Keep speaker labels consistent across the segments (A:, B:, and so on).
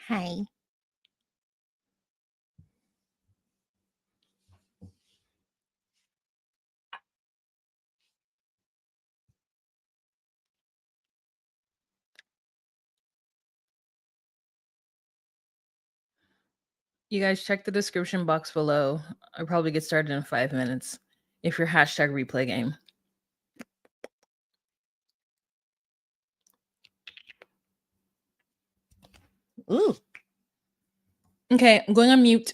A: Hi.
B: You guys check the description box below. I'll probably get started in 5 minutes if you're hashtag replay game. Ooh. Okay, I'm going on mute.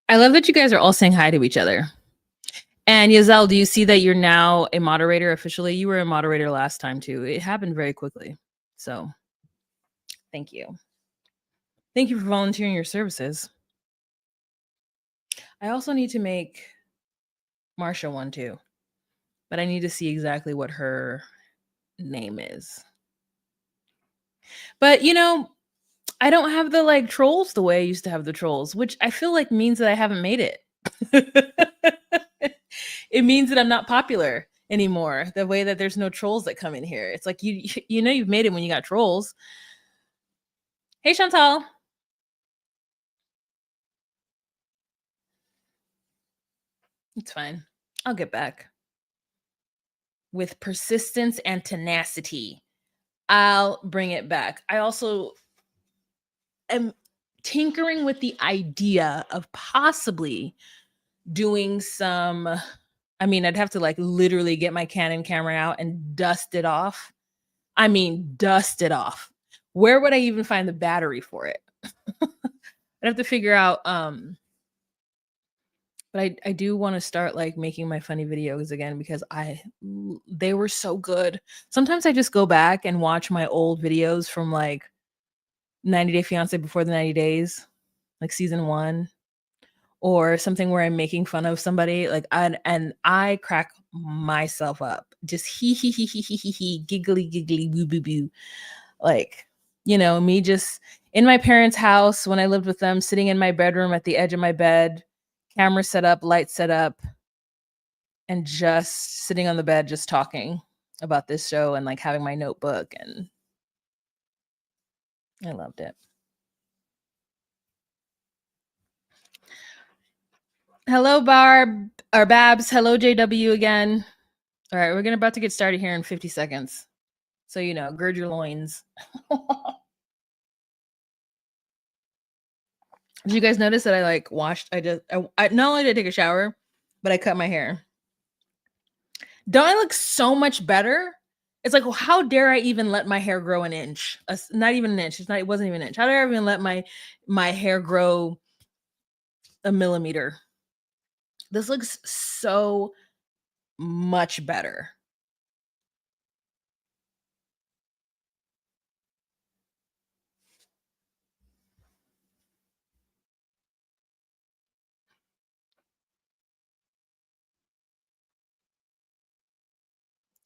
B: I love that you guys are all saying hi to each other. And Yazel, do you see that you're now a moderator officially? You were a moderator last time too. It happened very quickly. So thank you. Thank you for volunteering your services. I also need to make Marsha one too, but I need to see exactly what her name is. But you know, I don't have the like trolls the way I used to have the trolls, which I feel like means that I haven't made it. It means that I'm not popular anymore. The way that there's no trolls that come in here. It's like you know you've made it when you got trolls. Hey Chantal. It's fine. I'll get back. With persistence and tenacity, I'll bring it back. I also am tinkering with the idea of possibly doing some, I mean, I'd have to like literally get my Canon camera out and dust it off. I mean, dust it off. Where would I even find the battery for it? I'd have to figure out but I do want to start like making my funny videos again because they were so good. Sometimes I just go back and watch my old videos from like 90 Day Fiance before the 90 days, like season 1, or something where I'm making fun of somebody, like and I crack myself up. Just he giggly giggly boo boo boo. Like, you know, me just in my parents' house when I lived with them, sitting in my bedroom at the edge of my bed, camera set up, light set up, and just sitting on the bed just talking about this show and like having my notebook, and I loved it. Hello Barb or Babs. Hello JW again. All right, we're about to get started here in 50 seconds. So, you know, gird your loins. Did you guys notice that I like washed? I not only did I take a shower, but I cut my hair. Don't I look so much better? It's like, well, how dare I even let my hair grow an inch? Not even an inch. It wasn't even an inch. How dare I even let my hair grow a millimeter? This looks so much better.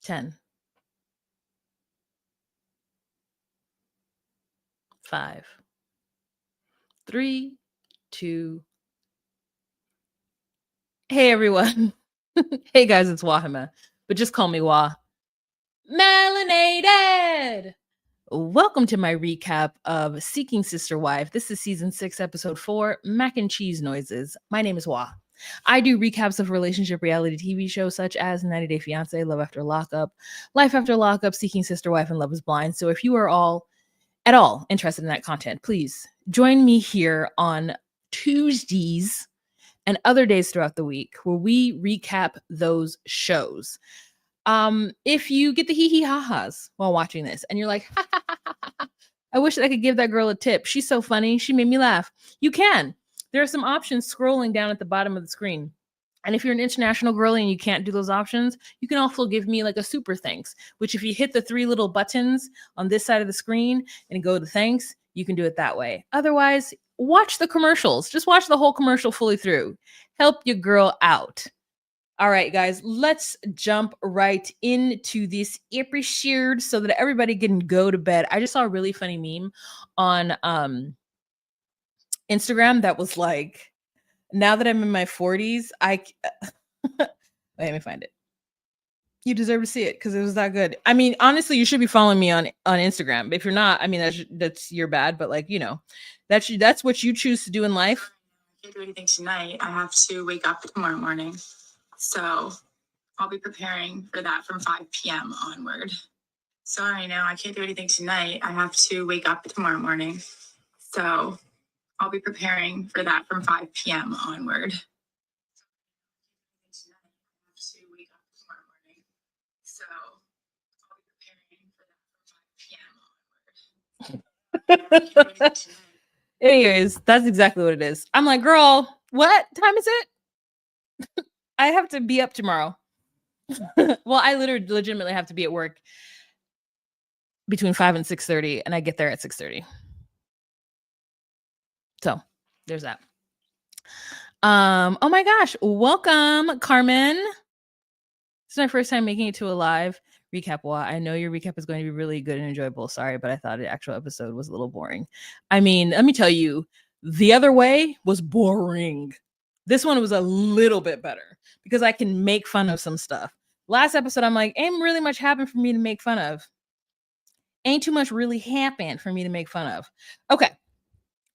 B: Ten. 5. 3, 2. Hey everyone. Hey guys, it's Wahima, but just call me Wah. Melanated. Welcome to my recap of Seeking Sister Wife. This is season 6, episode 4, Mac and Cheese Noises. My name is Wah. I do recaps of relationship reality TV shows such as 90 Day Fiance, Love After Lockup, Life After Lockup, Seeking Sister Wife, and Love is Blind. So if you are all at all interested in that content, please join me here on Tuesdays and other days throughout the week where we recap those shows. If you get the hee ha-has while watching this and you're like, I wish I could give that girl a tip. She's so funny. She made me laugh. You can. There are some options scrolling down at the bottom of the screen. And if you're an international girly and you can't do those options, you can also give me like a super thanks, which if you hit the 3 little buttons on this side of the screen and go to thanks, you can do it that way. Otherwise, watch the commercials. Just watch the whole commercial fully through. Help your girl out. All right, guys, let's jump right into this episode so that everybody can go to bed. I just saw a really funny meme on Instagram that was like, now that I'm in my 40s, wait, let me find it. You deserve to see it because it was that good. I mean, honestly, you should be following me on Instagram. If you're not, I mean, that's your bad, but like, you know, that's what you choose to do in life.
A: I can't do anything tonight. I have to wake up tomorrow morning. So I'll be preparing for that from 5 p.m. onward. Sorry, no, I can't do anything tonight. I have to wake up tomorrow morning. So I'll be preparing for that from 5 p.m. onward.
B: Anyways, that's exactly what it is. I'm like, girl, what time is it? I have to be up tomorrow. Well, I legitimately have to be at work between 5 and 6:30, and I get there at 6:30. So there's that. Oh my gosh, welcome, Carmen. This is my first time making it to a live recap. Well, I know your recap is going to be really good and enjoyable. Sorry, but I thought the actual episode was a little boring. I mean, let me tell you, the other way was boring. This one was a little bit better because I can make fun of some stuff. Last episode, I'm like, ain't really much happened for me to make fun of. Ain't too much really happened for me to make fun of. Okay,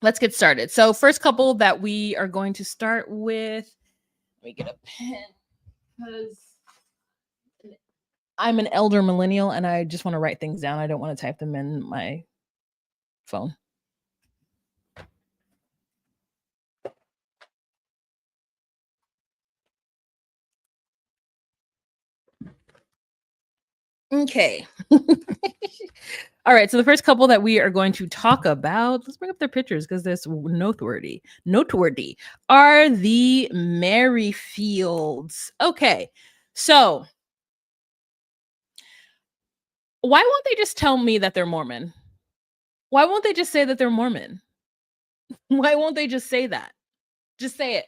B: let's get started. So first couple that we are going to start with, let me get a pen because I'm an elder millennial and I just want to write things down. I don't want to type them in my phone. Okay. All right. So the first couple that we are going to talk about, let's bring up their pictures because that's noteworthy. Noteworthy are the Merrifields. Okay. So why won't they just tell me that they're Mormon? Why won't they just say that they're Mormon? Why won't they just say that? Just say it.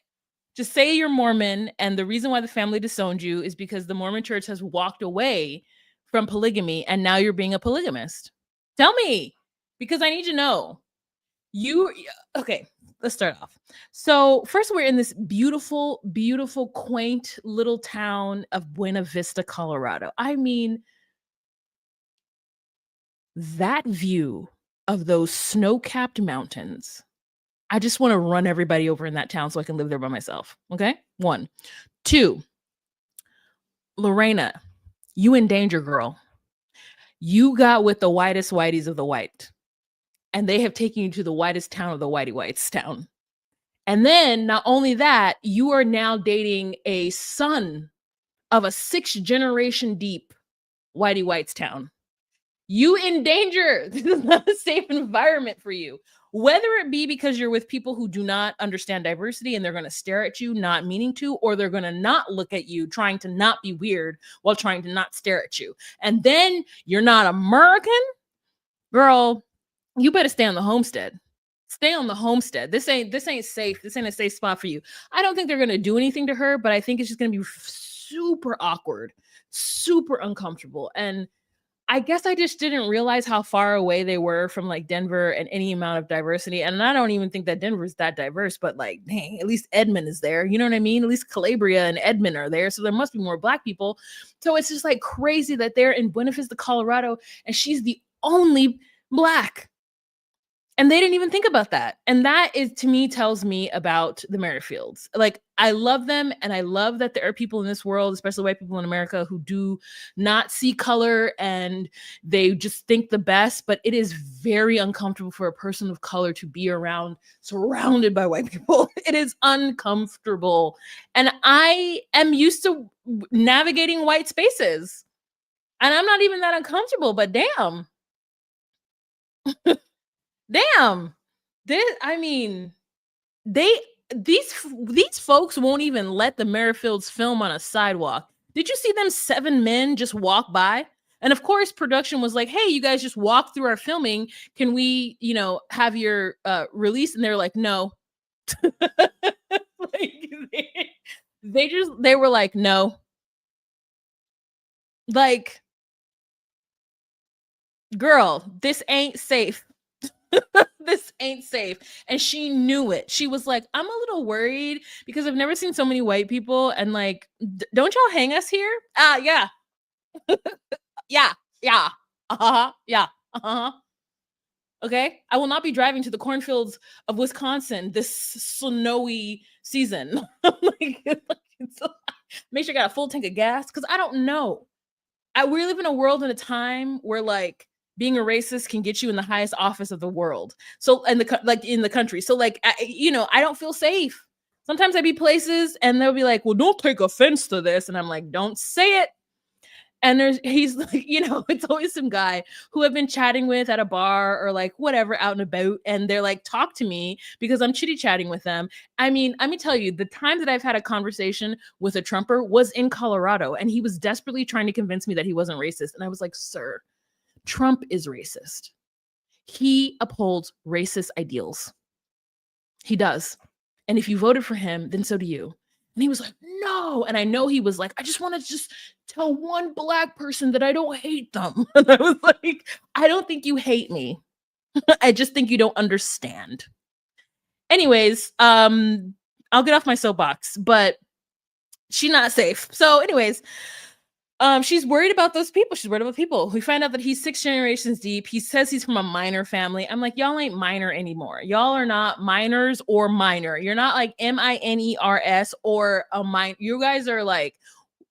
B: Just say you're Mormon, and the reason why the family disowned you is because the Mormon church has walked away from polygamy, and now you're being a polygamist. Tell me, because I need to know. Okay, let's start off. So first, we're in this beautiful, beautiful, quaint little town of Buena Vista, Colorado. I mean, that view of those snow-capped mountains. I just want to run everybody over in that town so I can live there by myself. Okay? 1. 2. Lorena, you in danger, girl. You got with the whitest whiteys of the white. And they have taken you to the whitest town of the whitey whites town. And then not only that, you are now dating a son of a 6th generation deep whitey whites town. You in danger. This is not a safe environment for you. Whether it be because you're with people who do not understand diversity and they're going to stare at you, not meaning to, or they're going to not look at you, trying to not be weird while trying to not stare at you. And then you're not American, girl, you better stay on the homestead. Stay on the homestead. This ain't safe. This ain't a safe spot for you. I don't think they're going to do anything to her, but I think it's just going to be super awkward, super uncomfortable. And I guess I just didn't realize how far away they were from like Denver and any amount of diversity. And I don't even think that Denver is that diverse, but like, dang, at least Edmond is there. You know what I mean? At least Calabria and Edmond are there. So there must be more Black people. So it's just like crazy that they're in Buena Vista, Colorado, and she's the only black. And they didn't even think about that. And that is, to me, tells me about the Merrifields. Like, I love them, and I love that there are people in this world, especially white people in America, who do not see color and they just think the best. But it is very uncomfortable for a person of color to be around, surrounded by white people. It is uncomfortable. And I am used to navigating white spaces. And I'm not even that uncomfortable, but damn. Damn. I mean, they these folks won't even let the Merrifields film on a sidewalk. Did you see them 7 men just walk by? And of course, production was like, "Hey, you guys just walk through our filming. Can we, have your release?" And they're like, "No." Like, they were like, "No." Like, girl, this ain't safe. This ain't safe. And she knew it. She was like, I'm a little worried because I've never seen so many white people. And like, don't y'all hang us here? Yeah. Yeah. Yeah. Uh-huh. Yeah. Uh-huh. Okay. I will not be driving to the cornfields of Wisconsin this snowy season. Like, make sure I got a full tank of gas because I don't know. We live in a world and a time where like being a racist can get you in the highest office of the world. So in the country. So like I don't feel safe. Sometimes I be places and they'll be like, "Well, don't take offense to this," and I'm like, "Don't say it." And he's like, it's always some guy who I've been chatting with at a bar or like whatever out and about, and they're like, "Talk to me," because I'm chitty chatting with them. I mean, let me tell you, the time that I've had a conversation with a Trumper was in Colorado, and he was desperately trying to convince me that he wasn't racist. And I was like, "Sir, Trump is racist. He upholds racist ideals. He does. And if you voted for him, then so do you." And he was like, "No." And I know he was like, "I just want to just tell one black person that I don't hate them." And I was like, "I don't think you hate me. I just think you don't understand." Anyways, I'll get off my soapbox, but she's not safe. So, anyways, she's worried about those people. She's worried about people. We find out that he's 6 generations deep. He says he's from a minor family. I'm like, y'all ain't minor anymore. Y'all are not minors or minor. You're not like MINERS or a minor. You guys are like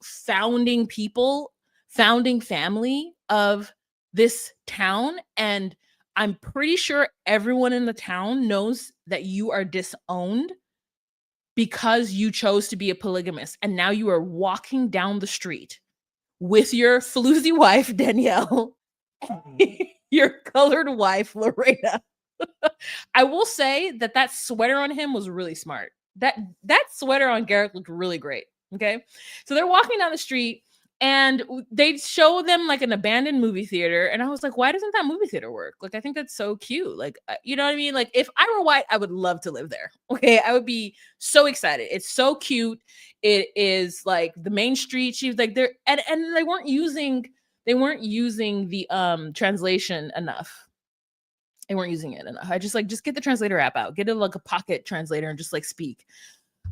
B: founding people, founding family of this town. And I'm pretty sure everyone in the town knows that you are disowned because you chose to be a polygamist. And now you are walking down the street with your floozy wife, Danielle, your colored wife, Lorena. I will say that sweater on him was really smart. That sweater on Garrett looked really great. Okay. So they're walking down the street and they show them like an abandoned movie theater. And I was like, why doesn't that movie theater work? Like, I think that's so cute. Like, you know what I mean? Like, if I were white, I would love to live there. Okay. I would be so excited. It's so cute. It is like the main street. She was like there, and they weren't using the translation enough. They weren't using it enough. I just get the translator app out, get it like a pocket translator and just like speak.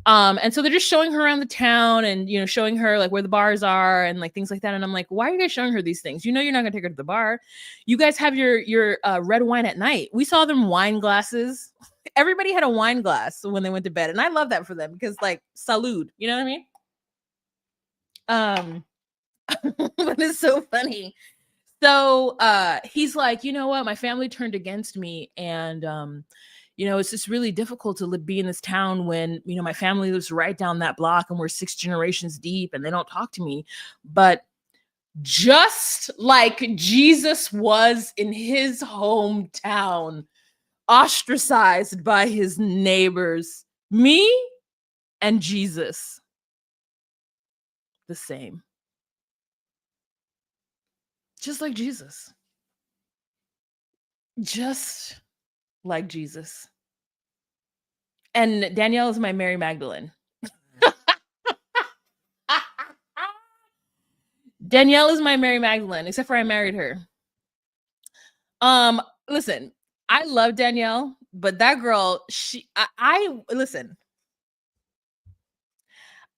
B: And so they're just showing her around the town and showing her like where the bars are and like things like that. And I'm like, why are you guys showing her these things? You're not gonna take her to the bar. You guys have your red wine at night. We saw them wine glasses. Everybody had a wine glass when they went to bed, and I love that for them because like salud, you know what I mean? But it's so funny. So he's like, you know what? My family turned against me, and it's just really difficult to be in this town when my family lives right down that block, and we're 6 generations deep, and they don't talk to me. But just like Jesus was in his hometown, ostracized by his neighbors, me and Jesus, the same. Just like Jesus. Just like Jesus. And Danielle is my Mary Magdalene. Danielle is my Mary Magdalene, except for I married her. Listen, I love Danielle, but that girl, listen,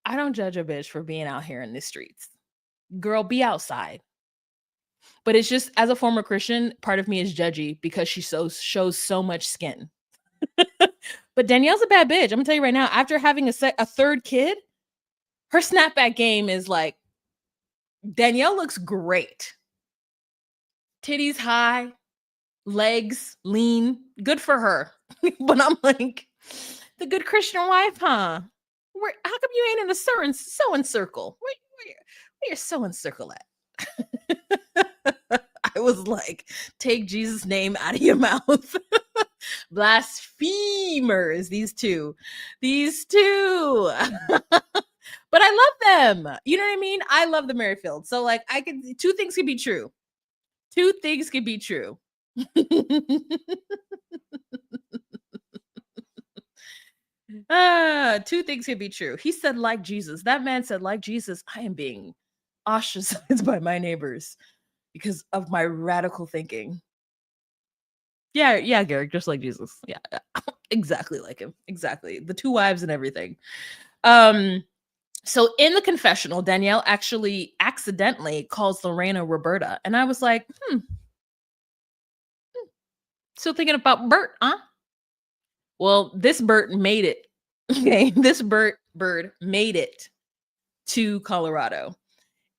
B: I don't judge a bitch for being out here in the streets. Girl, be outside. But it's just, as a former Christian, part of me is judgy because she shows so much skin. But Danielle's a bad bitch. I'm gonna tell you right now, after having a third kid, her snapback game is like, Danielle looks great. Titties high, legs lean, good for her. But I'm like, the good Christian wife, huh? How come you ain't in a sewing circle? Where your sewing circle at? I was like, take Jesus' name out of your mouth. Blasphemers, these two. But I love them. You know what I mean? I love the Merrifields. So like, two things can be true. Two things can be true. Two things can be true. He said, like Jesus. That man said, like Jesus, I am being ostracized by my neighbors because of my radical thinking. Yeah, Garrick, just like Jesus. Yeah, exactly like him. Exactly. The 2 wives and everything. So in the confessional, Danielle actually accidentally calls Lorena Roberta. And I was like, still thinking about Bert, huh? Well, this Bert made it. Okay, this bird made it to Colorado.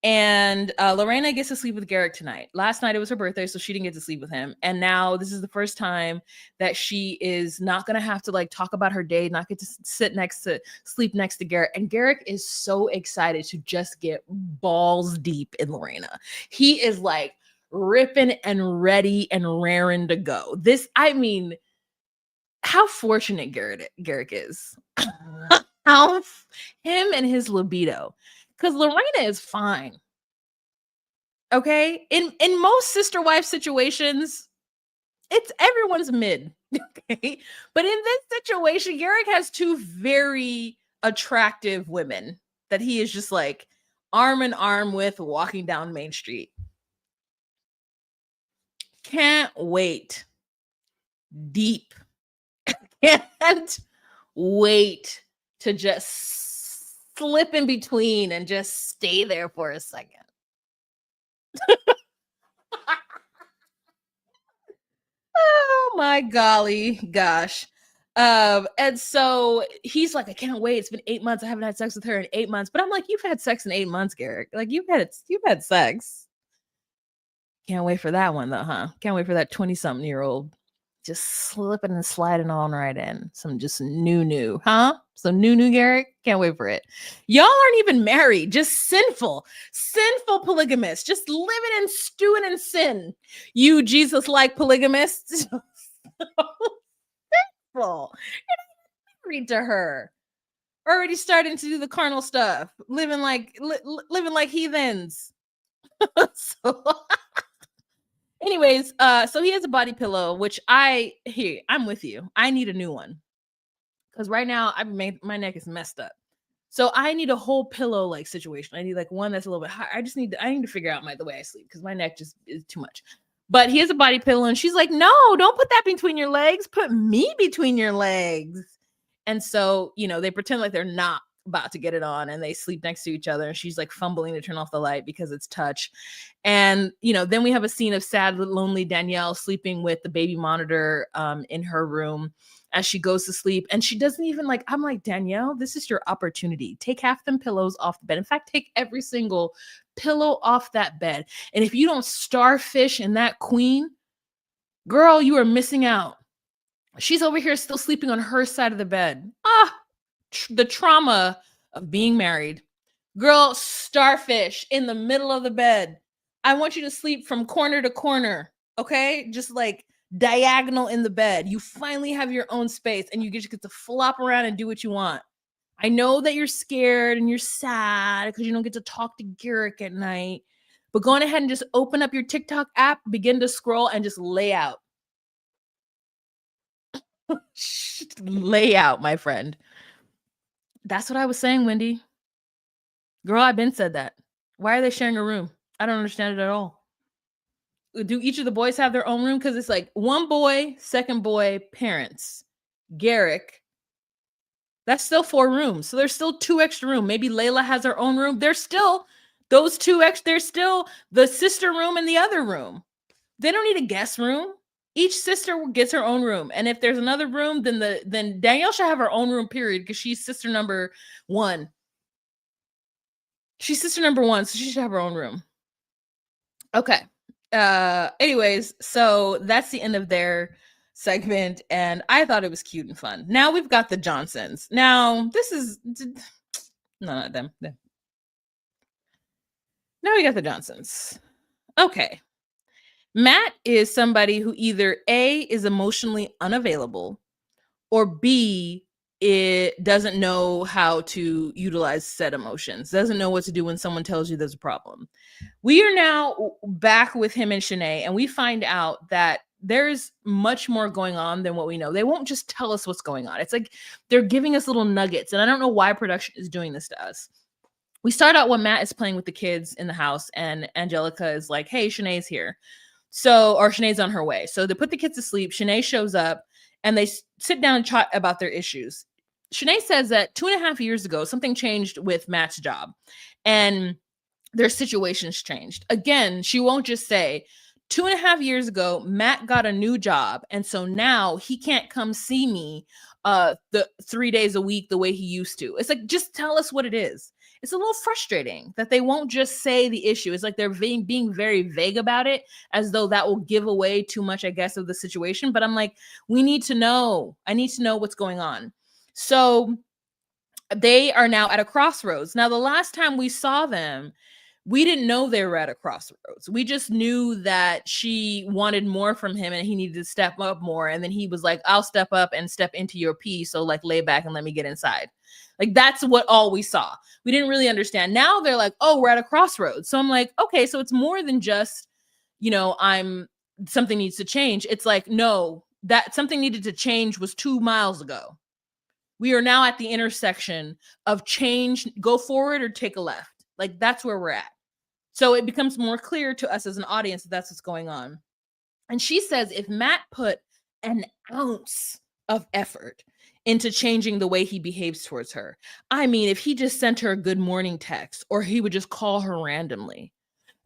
B: And Lorena gets to sleep with Garrick tonight. Last night it was her birthday, so she didn't get to sleep with him. And now this is the first time that she is not going to have to like talk about her day, not get to sleep next to Garrick. And Garrick is so excited to just get balls deep in Lorena. He is like ripping and ready and raring to go. How fortunate Garrick is. Him and his libido. Because Lorena is fine. Okay? In most sister-wife situations, it's everyone's mid. Okay? But in this situation, Garrick has 2 very attractive women that he is just like arm in arm with walking down Main Street. Can't wait. Deep. Can't wait to just slip in between and just stay there for a second. Oh my golly gosh. And so he's like, I can't wait. It's been 8 months. I haven't had sex with her in 8 months. But I'm like, you've had sex in 8 months, Garrick. Like you've had sex. Can't wait for that one though, huh? Can't wait for that 20-something-year-old just slipping and sliding on right in. Some just new, huh? So new Garrick. Can't wait for it. Y'all aren't even married, just sinful polygamists, just living and stewing in sin. You Jesus-like polygamists. Sinful. You're not married to her. Already starting to do the carnal stuff, living like heathens. So anyways, so he has a body pillow, which I'm with you. I need a new one. Because right now my neck is messed up. So I need a whole pillow like situation. I need like one that's a little bit higher. I need to figure out the way I sleep because my neck just is too much. But he has a body pillow and she's like, no, don't put that between your legs. Put me between your legs. And so, they pretend like they're not about to get it on and they sleep next to each other. And she's like fumbling to turn off the light because it's touch. And, then we have a scene of sad, lonely Danielle sleeping with the baby monitor in her room as she goes to sleep. And she doesn't even I'm like, Danielle, this is your opportunity. Take half them pillows off the bed. In fact, take every single pillow off that bed. And if you don't starfish in that queen, girl, you are missing out. She's over here still sleeping on her side of the bed. The trauma of being married. Girl, starfish in the middle of the bed. I want you to sleep from corner to corner, okay? Just like diagonal in the bed. You finally have your own space and you just get to flop around and do what you want. I know that you're scared and you're sad because you don't get to talk to Garrick at night, but go on ahead and just open up your TikTok app, begin to scroll and just lay out. Lay out, my friend. That's what I was saying, Wendy. Girl, I've been said that. Why are they sharing a room? I don't understand it at all. Do each of the boys have their own room? Because it's like one boy, second boy, parents, Garrick. That's still 4 rooms. So there's still 2 extra rooms. Maybe Layla has her own room. There's still Those two there's still the sister room and the other room. They don't need a guest room. Each sister gets her own room. And if there's another room, then Danielle should have her own room, period, because she's sister number 1. She's sister number 1, so she should have her own room. Okay. Anyways, so that's the end of their segment, and I thought it was cute and fun. Now we've got the Johnsons. Now this is no, not them. Now we got the Johnsons. Okay. Matt is somebody who either A, is emotionally unavailable, or B, it doesn't know how to utilize said emotions, doesn't know what to do when someone tells you there's a problem. We are now back with him and Shanae, and we find out that there's much more going on than what we know. They won't just tell us what's going on. It's like they're giving us little nuggets, and I don't know why production is doing this to us. We start out when Matt is playing with the kids in the house, and Angelica is like, hey, Shanae's here. Or Shanae's on her way. So they put the kids to sleep. Shanae shows up, and they sit down and chat about their issues. Shanae says that 2.5 years ago, something changed with Matt's job, and their situations changed. Again, she won't just say, 2.5 years ago, Matt got a new job, and so now he can't come see me the 3 days a week the way he used to. It's like, just tell us what it is. It's a little frustrating that they won't just say the issue. It's like they're being very vague about it, as though that will give away too much, I guess, of the situation. But I'm like, we need to know. I need to know what's going on. So they are now at a crossroads. Now, the last time we saw them, we didn't know they were at a crossroads. We just knew that she wanted more from him and he needed to step up more. And then he was like, I'll step up and step into your pee. So like, lay back and let me get inside. Like, that's what all we saw. We didn't really understand. Now they're like, oh, we're at a crossroads. So I'm like, okay, so it's more than just, something needs to change. It's like, no, that something needed to change was 2 miles ago. We are now at the intersection of change, go forward or take a left. Like, that's where we're at. So it becomes more clear to us as an audience that that's what's going on. And she says if Matt put an ounce of effort into changing the way he behaves towards her, I mean, if he just sent her a good morning text or he would just call her randomly.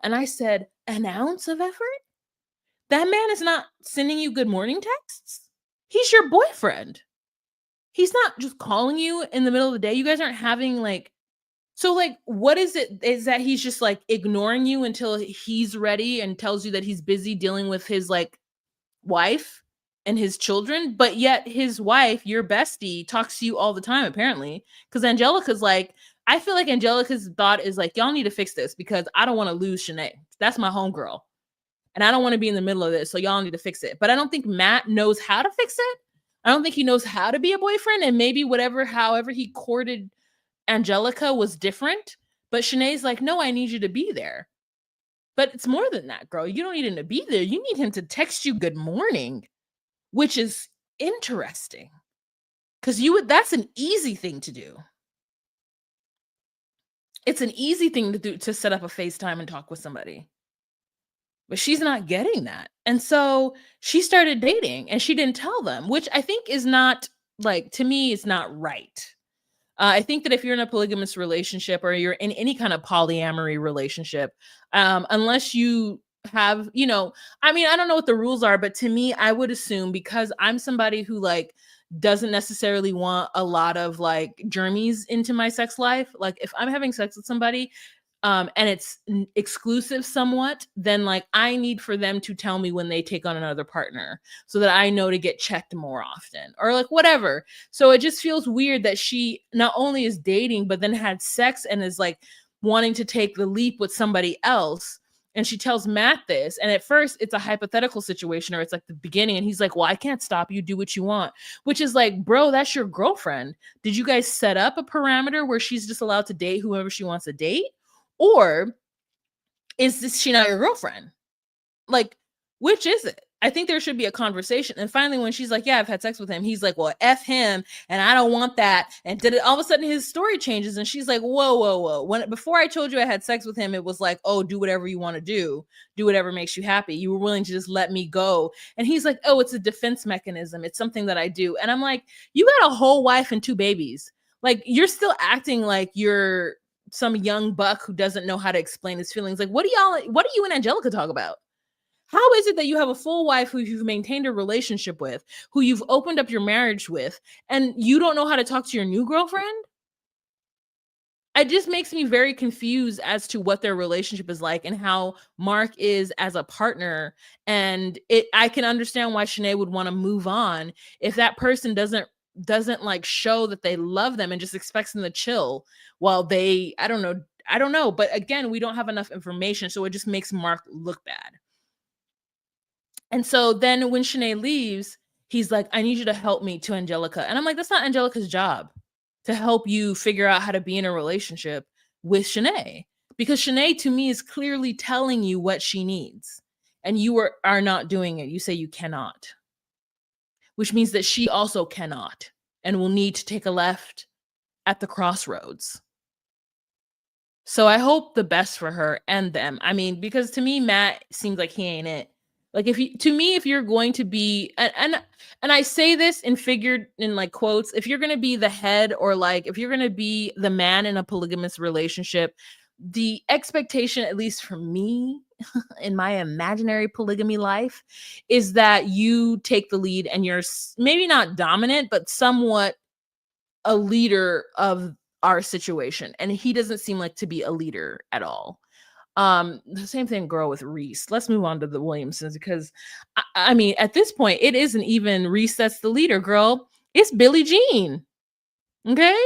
B: And I said, an ounce of effort? That man is not sending you good morning texts. He's your boyfriend. He's not just calling you in the middle of the day. You guys aren't having what is it? Is that he's just like ignoring you until he's ready and tells you that he's busy dealing with his wife and his children, but yet his wife, your bestie, talks to you all the time, apparently. Because Angelica's like, I feel like Angelica's thought is like, y'all need to fix this because I don't want to lose Shanae. That's my homegirl. And I don't want to be in the middle of this, so y'all need to fix it. But I don't think Matt knows how to fix it. I don't think he knows how to be a boyfriend, and maybe however he courted Angelica was different. But Shanae's like, no, I need you to be there. But it's more than that, girl. You don't need him to be there. You need him to text you good morning, which is interesting. Because that's an easy thing to do. It's an easy thing to do, to set up a FaceTime and talk with somebody. But she's not getting that. And so she started dating and she didn't tell them, which I think is not, to me, it's not right. I think that if you're in a polygamous relationship or you're in any kind of polyamory relationship, unless you have, I don't know what the rules are, but to me, I would assume, because I'm somebody who doesn't necessarily want a lot of germies into my sex life. Like if I'm having sex with somebody, and it's exclusive somewhat, then I need for them to tell me when they take on another partner so that I know to get checked more often or whatever. So it just feels weird that she not only is dating, but then had sex and is wanting to take the leap with somebody else. And she tells Matt this. And at first it's a hypothetical situation, or it's the beginning. And he's like, well, I can't stop you. Do what you want, which is bro, that's your girlfriend. Did you guys set up a parameter where she's just allowed to date whoever she wants to date? Or is she not your girlfriend? Which is it? I think there should be a conversation. And finally, when she's like, yeah, I've had sex with him, he's like, well, F him, and I don't want that. And all of a sudden his story changes, and she's like, whoa. Before I told you I had sex with him, it was like, oh, do whatever you want to do whatever makes you happy. You were willing to just let me go. And he's like, oh, it's a defense mechanism. It's something that I do. And I'm like, you got a whole wife and 2 babies. You're still acting like you're some young buck who doesn't know how to explain his feelings. Like, what do you and Angelica talk about? How is it that you have a full wife who you've maintained a relationship with, who you've opened up your marriage with, and you don't know how to talk to your new girlfriend? It just makes me very confused as to what their relationship is like and how Mark is as a partner. And I can understand why Shanae would want to move on if that person doesn't like show that they love them and just expects them to chill while they, I don't know. But again, we don't have enough information, so it just makes Mark look bad. And so then when Shanae leaves, he's like, I need you to help me to Angelica. And I'm like, that's not Angelica's job to help you figure out how to be in a relationship with Shanae. Because Shanae, to me, is clearly telling you what she needs. And you are not doing it. You say you cannot. Which means that she also cannot and will need to take a left at the crossroads. So I hope the best for her and them. I mean, because to me, Matt seems like he ain't it. Like if you're going to be, and I say this in like quotes, if you're going to be the head, or like if you're going to be the man in a polygamous relationship, the expectation, at least for me in my imaginary polygamy life, is that you take the lead and you're maybe not dominant, but somewhat a leader of our situation. And he doesn't seem like to be a leader at all. The same thing, girl, with Reese. Let's move on to the Williamsons, because I mean, at this point, it isn't even Reese that's the leader, girl. It's Billie Jean. Okay?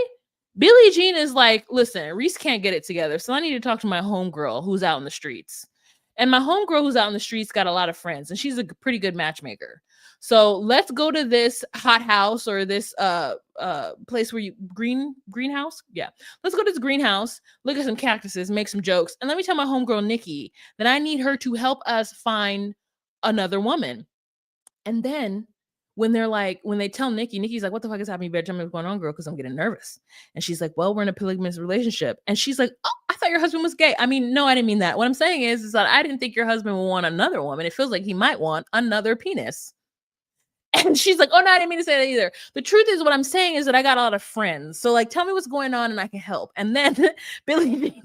B: Billie Jean is like, listen, Reese can't get it together, so I need to talk to my homegirl who's out in the streets. And my homegirl who's out in the streets got a lot of friends, and she's a pretty good matchmaker. So let's go to this hot house, or this place where you greenhouse. Yeah, let's go to this greenhouse, look at some cactuses, make some jokes, and let me tell my homegirl Nikki that I need her to help us find another woman. And then when they tell Nikki's like, what the fuck is happening? You better tell me what's going on, girl, because I'm getting nervous. And she's like, well, we're in a polygamous relationship. And she's like, oh, I thought your husband was gay. I mean, no, I didn't mean that. What I'm saying is that I didn't think your husband would want another woman. It feels like he might want another penis. And she's like, oh no, I didn't mean to say that either. The truth is, what I'm saying is that I got a lot of friends. So like, tell me what's going on and I can help. And then Billie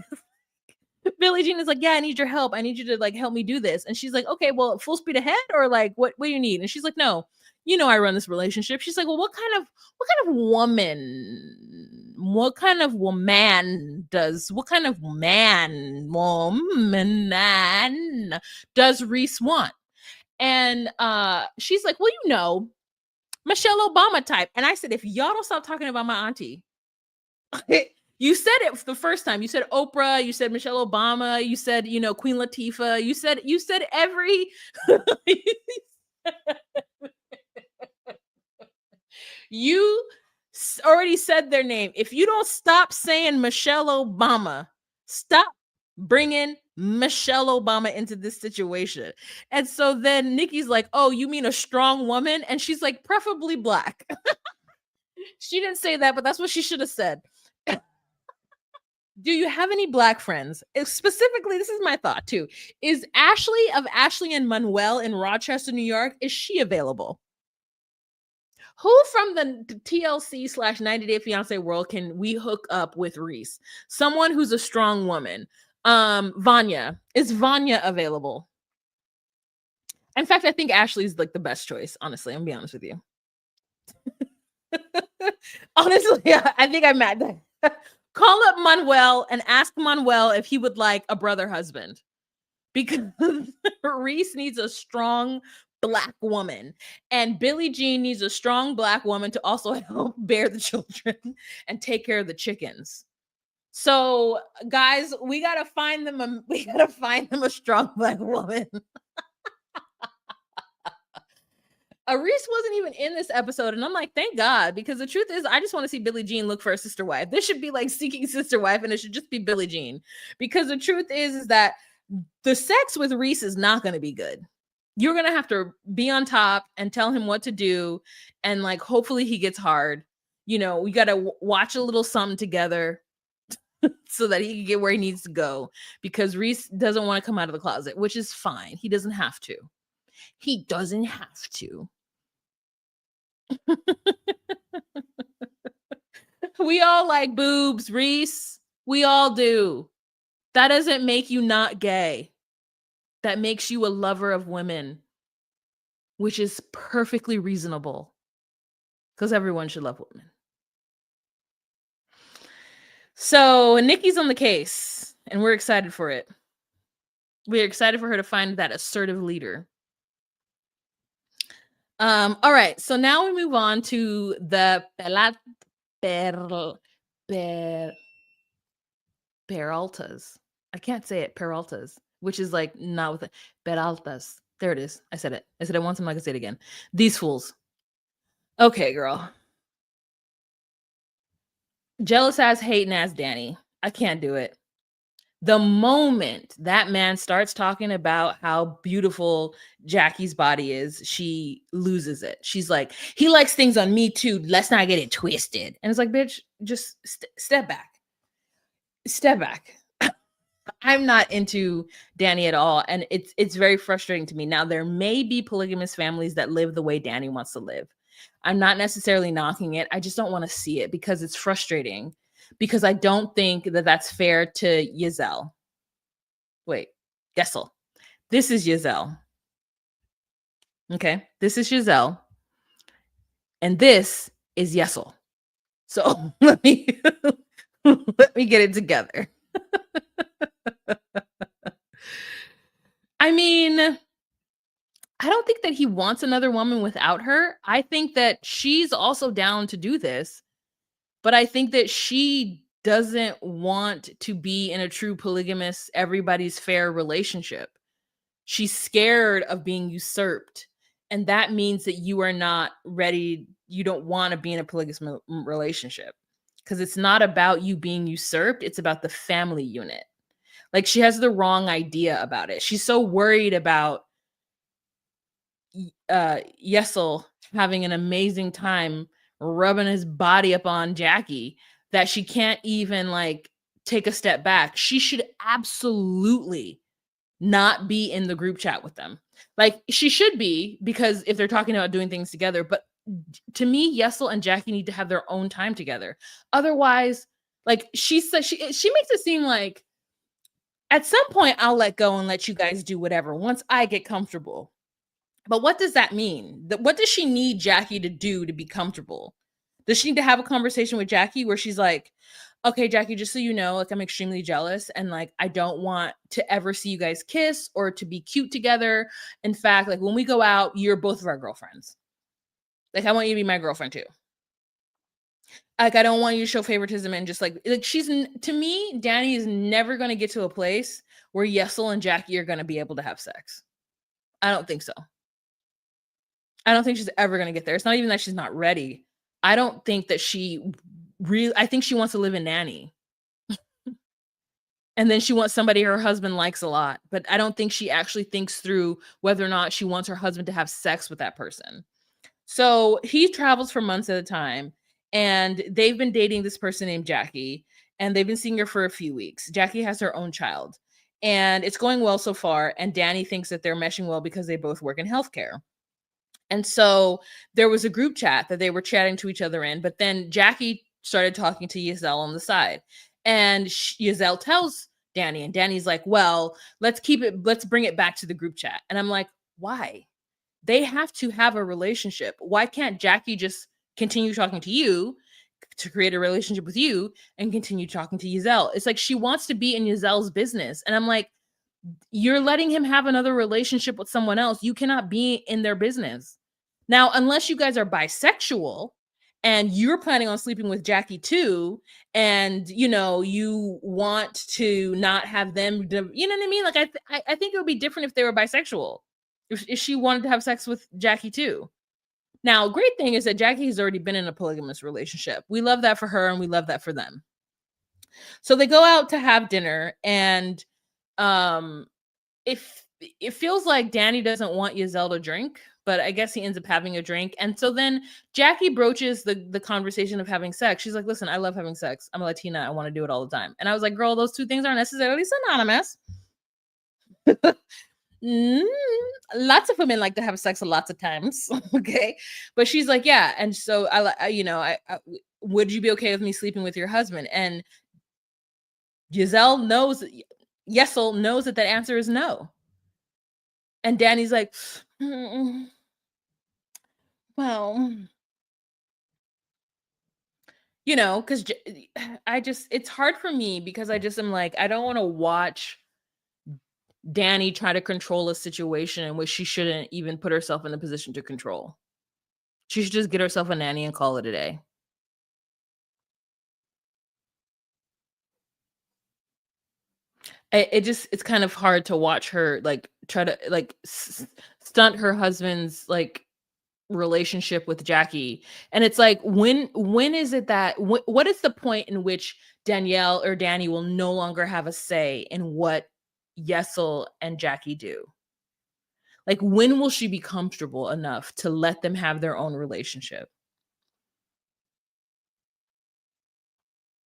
B: Jean is like, yeah, I need your help. I need you to like help me do this. And she's like, okay, well, full speed ahead, or like, what do you need? And she's like, no, I run this relationship. She's like, well, what kind of woman does Reese want? And she's like, well, Michelle Obama type. And I said, if y'all don't stop talking about my auntie, you said it the first time. You said Oprah, you said Michelle Obama, you said, Queen Latifah, you said every you already said their name. If you don't stop saying Michelle Obama, stop bringing Michelle Obama into this situation. And so then Nikki's like, oh, you mean a strong woman? And she's like, preferably black. She didn't say that, but that's what she should have said. Do you have any black friends? Specifically, this is my thought too. Is Ashley and Manuel in Rochester, New York, is she available? Who from the TLC / 90 Day Fiance world can we hook up with Reese? Someone who's a strong woman. Vanya. Is Vanya available? In fact, I think Ashley's like the best choice, honestly. I'm gonna be honest with you. Honestly, I think I'm mad. Call up Manuel and ask Manuel if he would like a brother husband, because Reese needs a strong black woman, and Billie Jean needs a strong black woman to also help bear the children and take care of the chickens. So, guys, we gotta find them a strong black woman. Reese wasn't even in this episode, and I'm like, thank God, because the truth is, I just want to see Billie Jean look for a sister wife. This should be like Seeking Sister Wife, and it should just be Billie Jean, because the truth is that the sex with Reese is not going to be good. You're going to have to be on top and tell him what to do, and like, hopefully he gets hard. We got to watch a little something together so that he can get where he needs to go, because Reese doesn't want to come out of the closet, which is fine. He doesn't have to. We all like boobs, Reese. We all do. That doesn't make you not gay. That makes you a lover of women, which is perfectly reasonable because everyone should love women. So Nikki's on the case, and we're excited for it. We're excited for her to find that assertive leader. All right, so now we move on to the Peraltas. I can't say it, Peraltas, which is like not with it. Peraltas. There it is. I said it. I said it once, I'm not gonna say it again. These fools. Okay, girl. Jealous ass, hating ass Danny. I can't do it. The moment that man starts talking about how beautiful Jackie's body is, she loses it. She's like, he likes things on me too. Let's not get it twisted. And it's like, bitch, just step back. Step back. I'm not into Danny at all. And it's very frustrating to me. Now, there may be polygamous families that live the way Danny wants to live. I'm not necessarily knocking it. I just don't want to see it because it's frustrating. Because I don't think that that's fair to Giselle. Wait, Gessel. This is Giselle. Okay, this is Giselle. And this is Yesel. So let me get it together. I mean, I don't think that he wants another woman without her. I think that she's also down to do this. But I think that she doesn't want to be in a true polygamous, everybody's fair relationship. She's scared of being usurped. And that means that you are not ready. You don't want to be in a polygamous relationship because it's not about you being usurped. It's about the family unit. Like, she has the wrong idea about it. She's so worried about Yesel having an amazing time rubbing his body up on Jackie that she can't even like take a step back. She should absolutely not be in the group chat with them. Like, she should be, because if they're talking about doing things together, but to me, Yesel and Jackie need to have their own time together. Otherwise, like, she says, she makes it seem like at some point I'll let go and let you guys do whatever once I get comfortable. But what does that mean? What does she need Jackie to do to be comfortable? Does she need to have a conversation with Jackie where she's like, okay, Jackie, just so you know, like, I'm extremely jealous and like, I don't want to ever see you guys kiss or to be cute together. In fact, like, when we go out, you're both of our girlfriends. Like, I want you to be my girlfriend too. Like, I don't want you to show favoritism and just like she's, to me, Danny is never going to get to a place where Yesel and Jackie are going to be able to have sex. I don't think so. I don't think she's ever going to get there. It's not even that she's not ready. I don't think that she really, I think she wants to live in nanny. And then she wants somebody her husband likes a lot. But I don't think she actually thinks through whether or not she wants her husband to have sex with that person. So he travels for months at a time. And they've been dating this person named Jackie. And they've been seeing her for a few weeks. Jackie has her own child. And it's going well so far. And Danny thinks that they're meshing well because they both work in healthcare. And so there was a group chat that they were chatting to each other in, but then Jackie started talking to Giselle on the side. And Giselle tells Danny, and Danny's like, well, let's bring it back to the group chat. And I'm like, why? They have to have a relationship. Why can't Jackie just continue talking to you to create a relationship with you and continue talking to Giselle? It's like she wants to be in Giselle's business. And I'm like, you're letting him have another relationship with someone else. You cannot be in their business. Now, unless you guys are bisexual and you're planning on sleeping with Jackie too, and you want to not have them, you know what I mean? Like, I think it would be different if they were bisexual. If she wanted to have sex with Jackie too. Now, great thing is that Jackie has already been in a polygamous relationship. We love that for her and we love that for them. So they go out to have dinner, and if it feels like Danny doesn't want Giselle to drink, but I guess he ends up having a drink. And so then Jackie broaches the conversation of having sex. She's like, listen, I love having sex. I'm a Latina. I want to do it all the time. And I was like, girl, those two things aren't necessarily synonymous. Lots of women like to have sex lots of times. Okay. But she's like, yeah. And so I would you be okay with me sleeping with your husband? And Giselle knows, Yesel knows that that answer is no. And Danny's like, "Mm, well, you know, because it's hard for me because I just am like, I don't want to watch Danny try to control a situation in which she shouldn't even put herself in a position to control. She should just get herself a nanny and call it a day. It's kind of hard to watch her like try to like stunt her husband's like relationship with Jackie. And it's like, when is it that what is the point in which Danielle or Danny will no longer have a say in what Yesel and Jackie do? Like, when will she be comfortable enough to let them have their own relationship?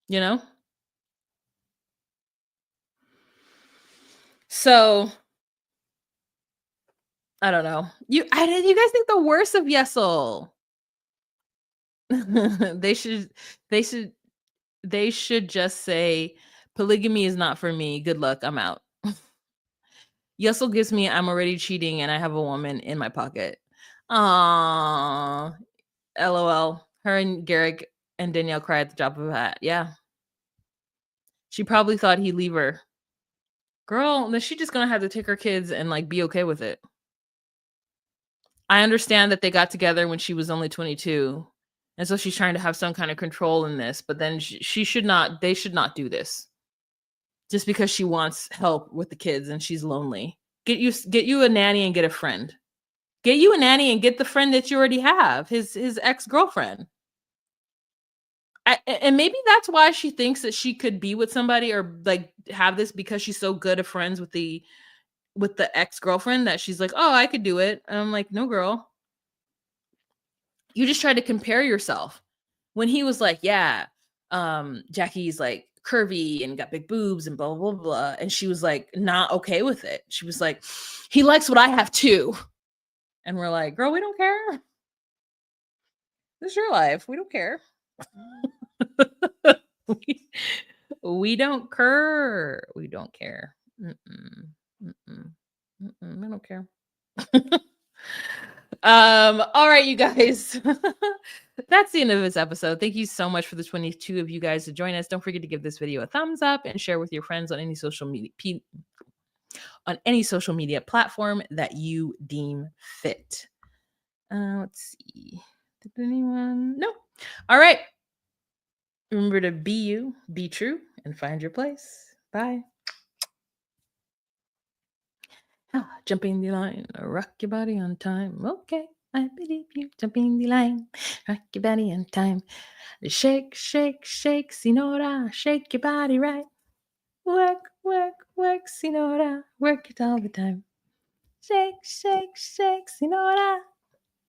B: You know? So, I don't know. You guys think the worst of Yesel. they should they should they should just say polygamy is not for me. Good luck. I'm out. Yesel gives me I'm already cheating and I have a woman in my pocket. Aww. LOL. Her and Garrick and Danielle cried at the drop of a hat. Yeah. She probably thought he'd leave her. Girl, then she just gonna have to take her kids and like be okay with it. I understand that they got together when she was only 22. And so she's trying to have some kind of control in this, but then she should not, they should not do this just because she wants help with the kids and she's lonely. Get you a nanny and get a friend. Get you a nanny and get the friend that you already have, his ex-girlfriend. And maybe that's why she thinks that she could be with somebody or like have this because she's so good of friends with the ex-girlfriend that she's like, "Oh, I could do it." And I'm like, "No, girl. You just tried to compare yourself." When he was like, "Yeah, Jackie's like curvy and got big boobs and blah blah blah," and she was like not okay with it. She was like, "He likes what I have too." And we're like, "Girl, we don't care. This is your life. We don't care." we, we don't care. We don't care. Mm-mm, mm-mm, mm-mm, we don't care. All right, you guys. That's the end of this episode. Thank you so much for the 22 of you guys to join us. Don't forget to give this video a thumbs up and share with your friends on any social media platform that you deem fit. Let's see. Did anyone? No. All right. Remember to be you, be true, and find your place. Bye. Jumping the line, rock your body on time. Okay, I believe you. Jumping the line, rock your body on time. Shake, shake, shake, Sinora, shake your body right. Work, work, work, Sinora, work it all the time. Shake, shake, shake, Sinora.